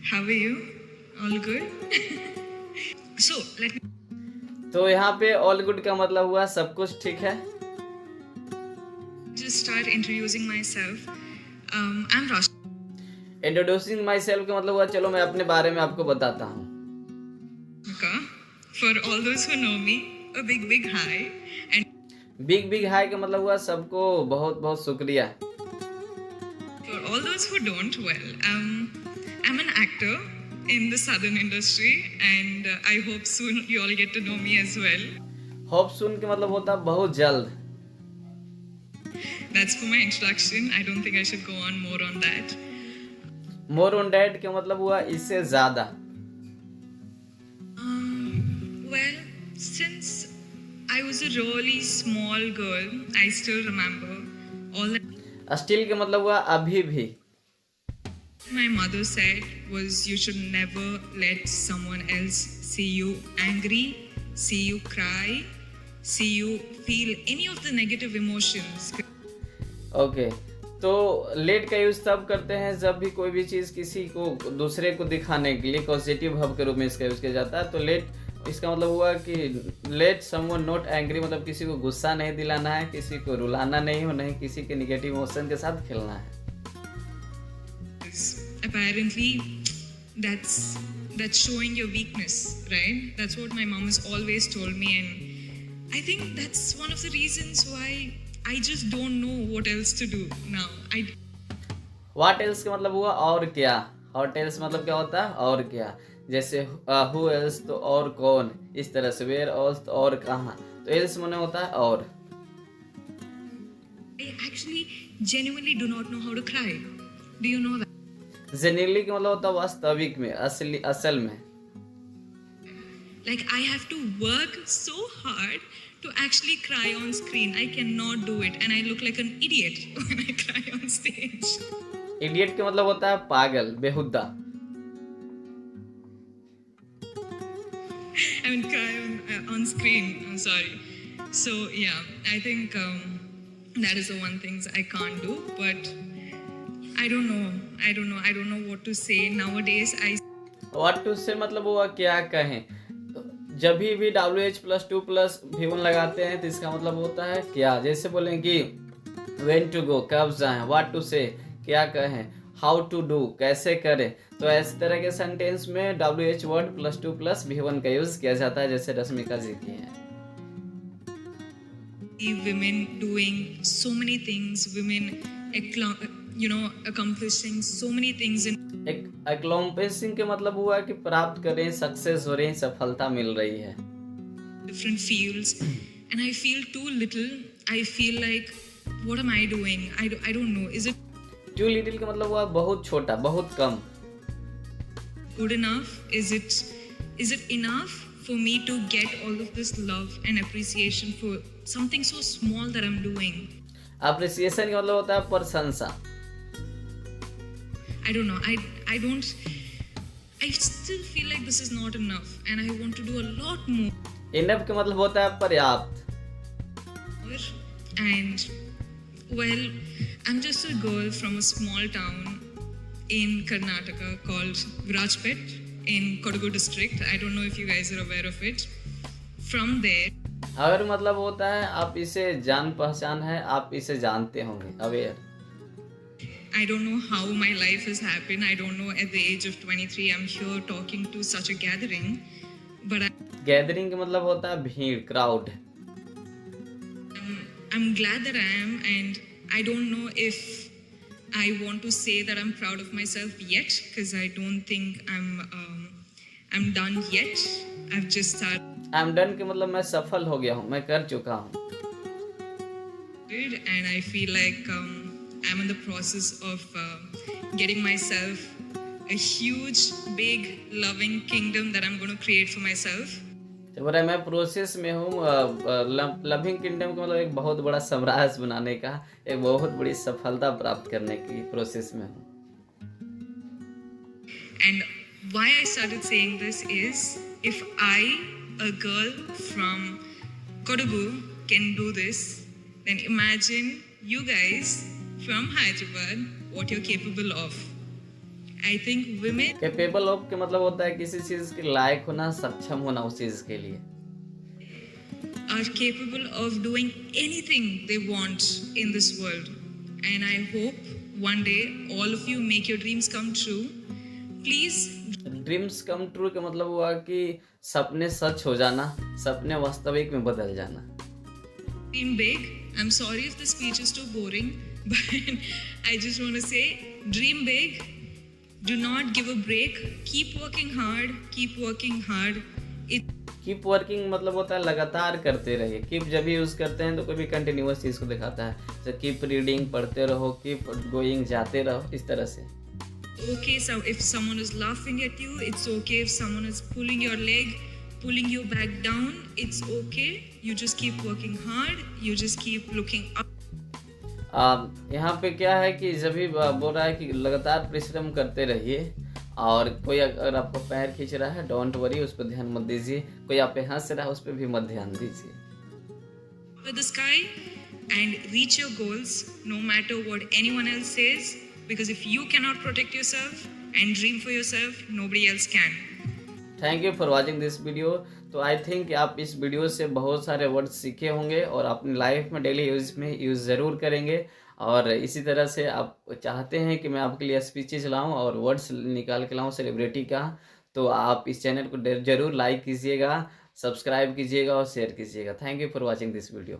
How are you? All good? So, let me तो यहाँ पे ऑल गुड का मतलब हुआ सब कुछ ठीक है। just start introducing myself. I'm Rashmi. Introducing my self का मतलब हुआ चलो मैं अपने बारे में आपको बताता हूँ। For all those who know me, a big hi. And big big high का मतलब हुआ सबको बहुत बहुत शुक्रिया। for all those who don't, well, I'm an actor in the southern industry, and I hope soon you all get to know me as well. Hope soon के मतलब होता बहुत जल्द। That's for my introduction. I don't think I should go on more on that. More on that का मतलब हुआ इससे ज्यादा। Well, since I was a really small girl, I still remember all that still का मतलब हुआ अभी भी। my mother said was you should never let someone else see you angry, see you cry, see you feel any of the negative emotions. Okay तो late का use तब करते हैं जब भी कोई भी चीज़ किसी को दूसरे को दिखाने के लिए पॉजिटिव भाव के रूप में इसका यूज किया जाता है। तो लेट इसका मतलब हुआ कि लेट समवन नॉट एंग्री, मतलब किसी को गुस्सा नहीं दिलाना है, किसी को रुलाना नहीं हो, नहीं किसी के निगेटिव इमोशन के साथ खेलना है। Apparently, that's showing your weakness, right? That's what my mom has always told me, and I think that's one of the reasons why I just don't know what else to do now. What else का मतलब हुआ और क्या। What else मतलब क्या होता है और क्या। जैसे हु एल्स तो और कौन, इस तरह से वेयर एल्स तो और कहाँ। तो एल्स माने होता है और। I actually genuinely do not know how to cry. Do you know that? Genuinely का मतलब होता है वास्तविक में, असली असल में। Like I have to work so hard to actually cry on screen. I cannot do it, and I look like an idiot when I cry on stage. Idiot का मतलब होता है पागल, बेहुदा। I mean, cry on screen. I'm sorry. So yeah, I think that is the one things I can't do. But I don't know. I don't know what to say nowadays. What to say मतलब हुआ क्या कहें। जब भी WH+2+V1 लगाते हैं तो इसका मतलब होता है क्या। जैसे बोलें कि व्हेन टू गो, कब जाएं। व्हाट टू से, क्या कहें। हाउ टू डू, कैसे करें। तो इस तरह के सेंटेंस में WH+2+V1 का यूज किया जाता है, जैसे रश्मिका जी की है। Women doing so many things, women accomplishing so many things in एक अक्लॉम्पिशिंग के मतलब हुआ कि प्राप्त करें, सक्सेस हो रही है, सफलता मिल रही है। different fields, and I feel too little. I feel like, what am I doing? I don't know. Is it too little का मतलब हुआ बहुत छोटा, बहुत कम। good enough? Is it enough for me to get all of this love and appreciation for something so small that I'm doing? Appreciation का मतलब होता है प्रशंसा। I don't know. I still feel like this is not enough, and I want to do a lot more. Enough का मतलब होता है पर्याप्त। And well, I'm just a girl from a small town in Karnataka called Virajpet in Kodagu district. I don't know if you guys are aware of it. From there, अगर मतलब होता है आप इसे जान पहचान है, आप इसे जानते होंगे, aware. I don't know how my life has happened. I don't know at the age of 23 I'm here talking to such a gathering, but gathering का मतलब होता है भीड़, crowd. I'm glad that I am, and I don't know if I want to say that I'm proud of myself yet, because I don't think I'm done yet. I've just started, I am done के मतलब मैं सफल हो गया हूँ, मैं कर चुका हूँ। and I feel like I'm in the process of getting myself a huge, big, loving kingdom that I'm going to create for myself. तो बोला मैं प्रोसेस में हूँ लविंग किंगडम का मतलब एक बहुत बड़ा साम्राज्य बनाने का, एक बहुत बड़ी सफलता प्राप्त करने की प्रोसेस में हूँ। And why I started saying this is, if I, a girl from Kodagu, can do this, then imagine you guys from Hyderabad what you're capable of. I think women capable of के मतलब होता है किसी चीज के लायक होना, सक्षम होना उस चीज के लिए। are capable of doing anything they want in this world. And I hope one day all of you make your dreams come true. Please dreams come true का मतलब हुआ कि सपने सच हो जाना, सपने वास्तविक में बदल जाना। dream big. I'm sorry if the speech is too boring, but I just want to say dream big. Do not give a break. Keep working hard. Keep working hard. Keep working मतलब होता है लगातार करते रहिए। Keep जब भी use करते हैं तो कोई भी कंटिन्यूअस चीज़ को दिखाता है, जैसे कीप रीडिंग, पढ़ते रहो, कीप गोइंग, जाते रहो, इस तरह से। Okay, so if someone is laughing at you, it's okay. If someone is pulling your leg, pulling you back down, it's okay. You just keep working hard. You just keep looking up. यहाँ पे क्या है कि जब भी बोल रहा है कि लगातार परिश्रम करते रहिए, और कोई अगर आपको पैर खींच रहा है, डोंट वरी, उस पर ध्यान मत दीजिए। कोई आप पे हंस रहा है, उस पर भी मत ध्यान दीजिए। With the sky and reach your goals no matter what anyone else says, because if you cannot protect yourself and dream for yourself, nobody else can. Thank you for watching this video. तो I think आप इस video से बहुत सारे word सीखे होंगे और अपनी लाइफ में डेली यूज में यूज़ ज़रूर करेंगे। और इसी तरह से आप चाहते हैं कि मैं आपके लिए स्पीचेज लाऊं और वर्ड्स निकाल के लाऊं सेलिब्रिटी का, तो आप इस चैनल को ज़रूर लाइक कीजिएगा, सब्सक्राइब कीजिएगा और शेयर कीजिएगा। Thank you for watching this video.